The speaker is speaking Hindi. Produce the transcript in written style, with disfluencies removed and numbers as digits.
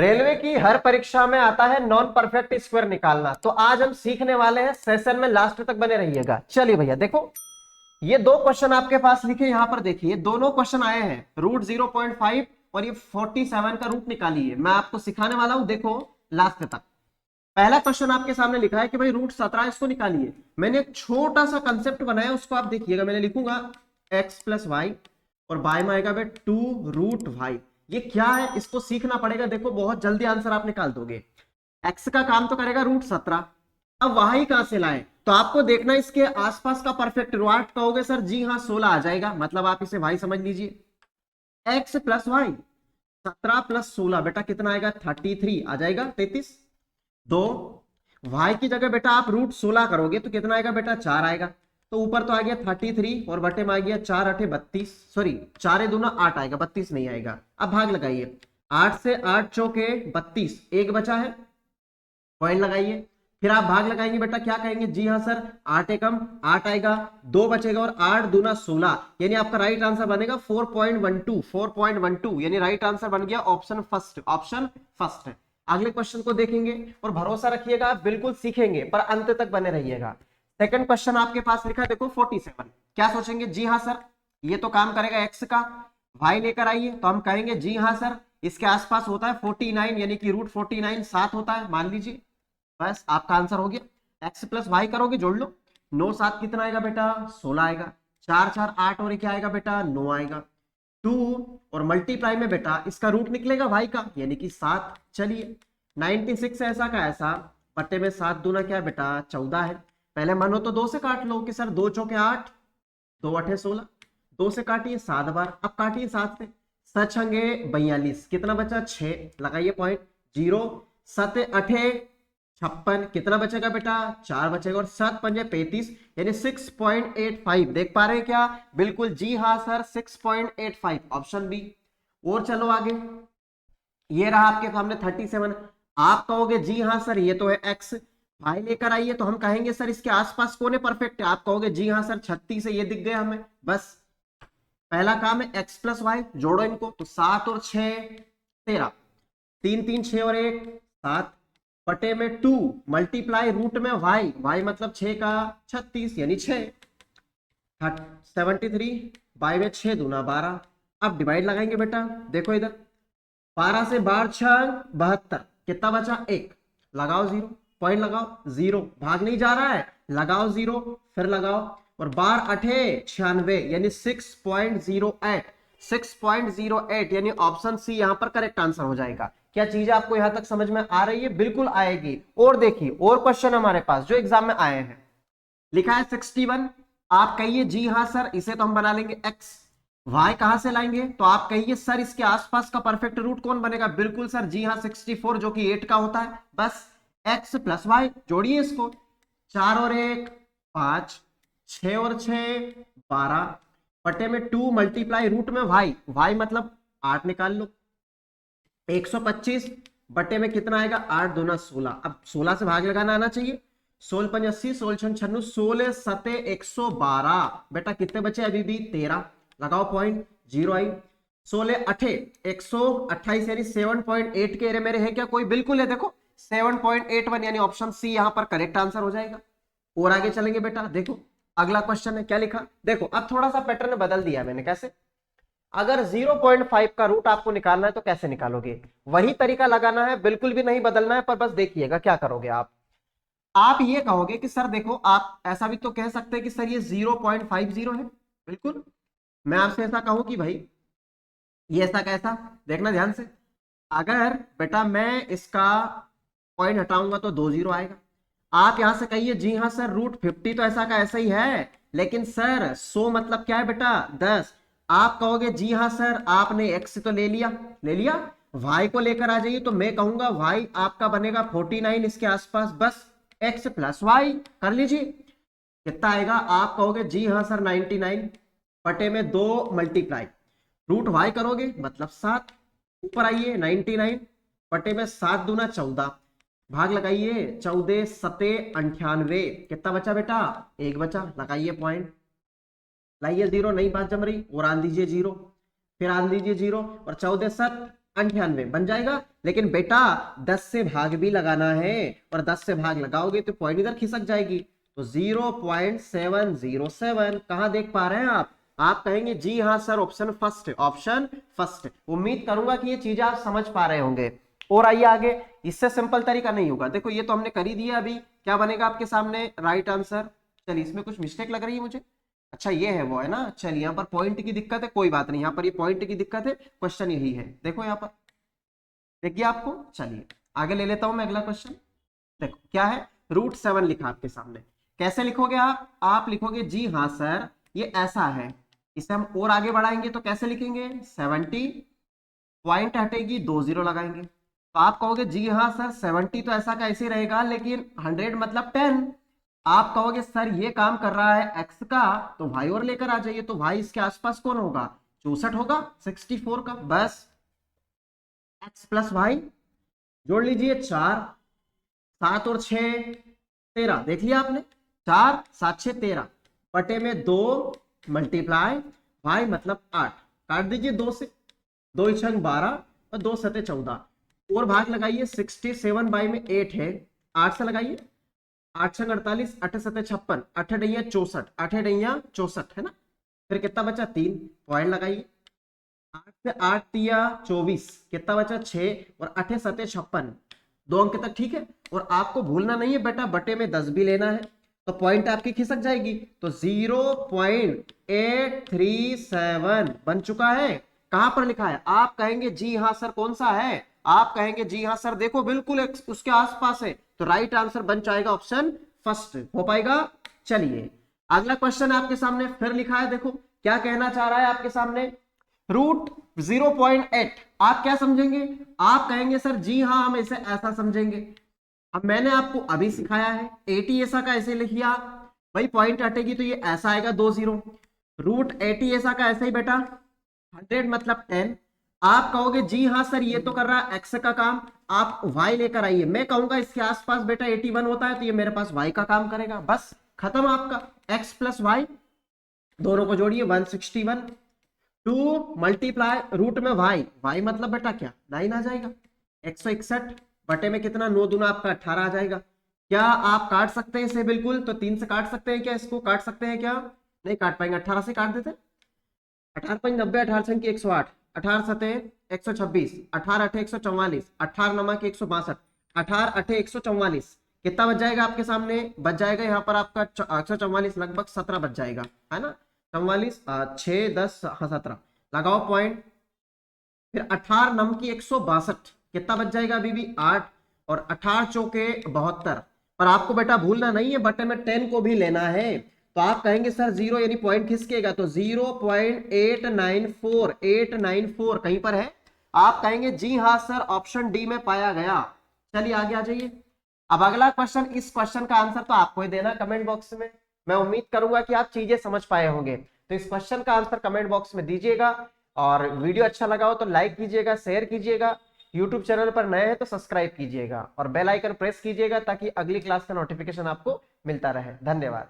रेलवे की हर परीक्षा में आता है नॉन परफेक्ट स्क्वायर निकालना। तो आज हम सीखने वाले हैं, सेशन में लास्ट तक बने रहिएगा। चलिए भैया देखो, ये दो क्वेश्चन आपके पास लिखे यहां पर देखिए, दोनों क्वेश्चन आए हैं रूट 0.5 और ये 47 का रूट निकालिए। मैं आपको सिखाने वाला हूं, देखो लास्ट तक। पहला क्वेश्चन आपके सामने लिखा है कि भाई रूट 17 इसको निकालिए। मैंने एक छोटा सा कंसेप्ट बनाया, उसको आप देखिएगा। मैंने लिखूंगा x प्लस वाई और बाय में आएगा 2 रूट वाई। ये क्या है, इसको सीखना पड़ेगा। देखो बहुत जल्दी आंसर आप निकाल दोगे। x का काम तो करेगा रूट 17। अब y कहां से लाए, तो आपको देखना इसके आसपास का परफेक्ट रूट। कहोगे सर जी हाँ 16 आ जाएगा, मतलब आप इसे y समझ लीजिए। x प्लस वाई, 17 प्लस 16 बेटा कितना आएगा, 33 आ जाएगा, 33। दो y की जगह बेटा आप रूट 16 करोगे तो कितना आएगा बेटा, 4 आएगा। तो ऊपर तो आ गया 33 और बटे में आ गया 4 अठे 32, सॉरी 4 दूना 8 आएगा, 32 नहीं आएगा। अब भाग लगाइए, 8 से 8 चौके 32, एक बचा है, पॉइंट लगाइए। फिर आप भाग लगाएंगे बेटा, क्या कहेंगे, जी हाँ सर 8 एकम 8 आएगा, 2 बचेगा और 8 दूना 16, यानी आपका राइट आंसर बनेगा 4.12। 4.12 यानी राइट आंसर बन गया ऑप्शन फर्स्ट। ऑप्शन फर्स्ट है। अगले क्वेश्चन को देखेंगे और भरोसा रखिएगा आप बिल्कुल सीखेंगे, पर अंत तक बने रहिएगा। सेकंड क्वेश्चन आपके पास लिखा है देखो 47। क्या सोचेंगे, जी हाँ सर ये तो काम करेगा एक्स का, वाई लेकर आइए। तो हम कहेंगे जी हाँ सर इसके आसपास होता है 49, यानी कि रूट 49 7 होता है, मान लीजिए। बस आपका आंसर हो गया। एक्स प्लस वाई करोगे, जोड़ लो, 9 7 कितना आएगा बेटा, 16 आएगा। 4 4 8 और क्या आएगा बेटा, 9 आएगा। 2 और मल्टीप्लाई में बेटा इसका रूट निकलेगा वाई का, यानी कि 7। चलिए 96 ऐसा का ऐसा, बट्टे में 7 दूना क्या है बेटा, 14 है। पहले मानो तो 2 से काट लो कि सर 2 चौके 8, 2 अठे 16, 2 से काटिए 7 बार, अब काटिए 7 से, सच छंगे 42, कितना बचा 6, लगाइए पॉइंट, 0 7 अठे 56, कितना बचेगा बेटा, 4 बचेगा और 7 पंजे 35, यानी 6.85। देख पा रहे हैं क्या, बिल्कुल जी हाँ सर 6.85, ऑप्शन बी। और चलो आगे, ये रहा आपके सामने 37। आप कहोगे जी हाँ सर ये तो है एक्स, भाई लेकर आइए। तो हम कहेंगे सर इसके आसपास कौन है परफेक्ट है, आप कहोगे जी हाँ सर 36 है, ये दिख गया हमें। बस पहला काम है एक्स प्लस वाई, जोड़ो इनको, तो 7 और 6 13, 3 3 6 और 1 7, बटे में 2 मल्टीप्लाई रूट में वाई, वाई मतलब 6 का 36 यानी 6, 73 बाई में 6 दूना 12। अब डिवाइड लगाएंगे बेटा, देखो इधर 12 से 12 6 72, कितना बचा 1, लगाओ 0, पॉइंट लगाओ 0, भाग नहीं जा रहा है, लगाओ 0, फिर लगाओ, और 12 अठे 96 यानी 6.08। 6.08 यानी ऑप्शन सी यहां पर करेक्ट आंसर हो जाएगा। क्या चीज आपको यहां तक समझ में आ रही है, बिल्कुल आएगी। और देखिए और क्वेश्चन हमारे पास जो एग्जाम में आए हैं, लिखा है 61। आप कहिए जी हाँ सर इसे तो हम बना लेंगे एक्स, वाई कहां से लाएंगे, तो आप कहिए सर इसके आसपास का परफेक्ट रूट कौन बनेगा, बिल्कुल सर जी हाँ 64 जो कि 8 का होता है। बस एक्स प्लस वाई जोड़िए इसको, 4 और 1 5, 6 और 6 12, बटे में 2 मल्टीप्लाई रूट में वाई, वाई मतलब 8 निकाल लो, 125 बटे में कितना आएगा, 8 दूना 16। अब 16 से भाग लगाना आना चाहिए, 16 5 80, 16 6 96, 16 7 112, बेटा कितने बचे अभी भी 13, लगाओ पॉइंट, 0 आई। 16 अठे 128 यानी 7.8 के एरे मेरे है क्या कोई, बिल्कुल है। देखो 7.81 यानी ऑप्शन सी यहां पर करेक्ट आंसर हो जाएगा। और आगे चलेंगे बेटा, देखो अगला क्वेश्चन है, क्या लिखा देखो, अब थोड़ा सा पैटर्न बदल दिया मैंने। कैसे, अगर 0.5 का रूट आपको निकालना है तो कैसे निकालोगे, वही तरीका लगाना है, बिल्कुल भी नहीं बदलना है। पर बस देखिएगा क्या करोगे आप ये कहोगे कि सर देखो, आप ऐसा भी तो कह सकते हैं कि सर ये 0.50 है, बिल्कुल। मैं आपसे ऐसा कहूं कि भाई ये ऐसा कैसा, देखना ध्यान से, अगर बेटा मैं इसका पॉइंट हटाऊंगा तो 2 0 आएगा। आप यहां से कहिए जी हाँ सर रूट 50 तो ऐसा का ऐसा ही है, लेकिन सर 100 मतलब क्या है बेटा 10। आप कहोगे जी हाँ सर आपने एक्स तो ले लिया, वाई को लेकर आ जाइए, तो मैं कहूंगा वाई आपका बनेगा 49 इसके आसपास। बस एक्स प्लस वाई कर लीजिए, कितना आएगा, आप कहोगे जी हाँ सर 99, बटे में 2 मल्टीप्लाई रूट वाई करोगे मतलब 7, ऊपर आइए 99 बटे में 7 दूना 14, भाग लगाइए 14 सते 98, कितना बचा बेटा, 1 बचा, लगाइए पॉइंट, लाइए 0, नहीं बात जम रही, और आन दीजिए 0, फिर आन दीजिए 0, और 14 7 98 बन जाएगा। लेकिन बेटा 10 से भाग भी लगाना है, और 10 से भाग लगाओगे तो पॉइंट इधर खिसक जाएगी, तो 0.707 कहां देख पा रहे हैं आप कहेंगे जी हाँ सर ऑप्शन फर्स्ट है, ऑप्शन फर्स्ट। उम्मीद करूंगा कि ये चीजें आप समझ पा रहे होंगे। और आइए आगे, इससे सिंपल तरीका नहीं होगा। देखो ये तो हमने कर ही दिया, अभी क्या बनेगा आपके सामने राइट आंसर। चलिए इसमें कुछ मिस्टेक लग रही है मुझे, अच्छा ये है वो है ना। चलिए यहाँ पर पॉइंट की दिक्कत है, कोई बात नहीं, यहाँ पर ये पॉइंट की दिक्कत है, क्वेश्चन यही है। देखो यहाँ पर देख गया आपको। चलिए आगे ले लेता हूं मैं अगला क्वेश्चन। देखो क्या है, √7 लिखा आपके सामने। कैसे लिखोगे आप लिखोगे जी हाँ सर ये ऐसा है। इसे हम और आगे बढ़ाएंगे तो कैसे लिखेंगे, 70 पॉइंट हटेगी 2 0 लगाएंगे, तो आप कहोगे जी हाँ सर 70 तो ऐसा कैसे रहेगा, लेकिन 100 मतलब 10। आप कहोगे सर ये काम कर रहा है x का, तो भाई और लेकर आ जाइए, तो भाई इसके आसपास कौन होगा, 64 होगा 64 का। बस x प्लस वाई जोड़ लीजिए, 4 7 और 6 13, देख लिया आपने, 4 7 6 13 बटे में 2 मल्टीप्लाई वाई मतलब 8, काट दीजिए 2 से, 2 छंग 12 और 2 सते 14 और भाग लगाइए, 67 बाई में 8 है, 8 से लगाइए, 8 छंग 48, 8 सते 56, 8 डैया 64, 8 डैया 64 है ना। फिर कितना बचा 3, पॉइंट लगाइए, 8 से 8 दिया 24, कितना बचा 6 और 8 सते 56, 2 अंक तक ठीक है। और आपको भूलना नहीं है बेटा बटे में 10 भी लेना है, तो पॉइंट आपकी खिसक जाएगी, तो 0.837 बन चुका है। कहां पर लिखा है, आप कहेंगे जी हाँ सर कौन सा है, आप कहेंगे जी हाँ सर देखो बिल्कुल उसके आसपास है, तो राइट आंसर बन जाएगा ऑप्शन फर्स्ट, हो पाएगा। चलिए अगला क्वेश्चन आपके सामने फिर लिखा है, देखो क्या कहना चाह रहा है आपके सामने, √0.8 आप क्या समझेंगे, आप कहेंगे सर जी हाँ हम इसे ऐसा समझेंगे। अब मैंने आपको अभी सिखाया है 80 ऐसा का ऐसे लिखिया, भाई पॉइंट हटेगी तो ये ऐसा आएगा 2 0, √80 ऐसा का ऐसे ही बेटा, 100 मतलब 10। आप कहोगे जी हाँ सर ये तो कर रहा है एक्स का काम, आप वाई लेकर आइए, मैं कहूंगा इसके आसपास बेटा 81 होता है, तो ये मेरे पास वाई का काम करेगा, बस खत्म आपका, एक्स प्लस वाई दोनों को जोड़िए 161, 2 मल्टीप्लाई रूट में वाई मतलब बेटा क्या 9 आ जाएगा, 161 बटे में कितना 9 दूना आपका 18 आ जाएगा। क्या आप काट सकते हैं इसे, बिल्कुल, तो 3 से काट सकते हैं क्या, इसको काट सकते हैं क्या, नहीं काट पाएंगे, 18 से काट देते, 18 5 90, 18 की 108, 18 सते 126, 18 8 144, 18 नमक 162, 18 8 144, कितना बच जाएगा आपके सामने, बच जाएगा यहाँ पर आपका 144 लगभग 17 बच जाएगा, है ना, 44 6 10 17 लगाओ पॉइंट। फिर 18 नम की 162 कितना बच जाएगा अभी भी 8, और 18 चौके 72, पर आपको बेटा भूलना नहीं है बटे में 10 को भी लेना है, तो आप कहेंगे सर 0 यानी पॉइंट खिसकेगा, तो 0.894 कहीं पर है, आप कहेंगे जी हाँ सर ऑप्शन डी में पाया गया। चलिए आगे आ जाइए। अब अगला क्वेश्चन, इस क्वेश्चन का आंसर तो आपको ही देना कमेंट बॉक्स में, मैं उम्मीद करूंगा कि आप चीजें समझ पाए होंगे, तो इस क्वेश्चन का आंसर कमेंट बॉक्स में दीजिएगा, और वीडियो अच्छा लगा हो तो लाइक कीजिएगा, शेयर कीजिएगा, यूट्यूब चैनल पर नए हैं तो सब्सक्राइब कीजिएगा और बेल आइकन प्रेस कीजिएगा ताकि अगली क्लास का नोटिफिकेशन आपको मिलता रहे। धन्यवाद।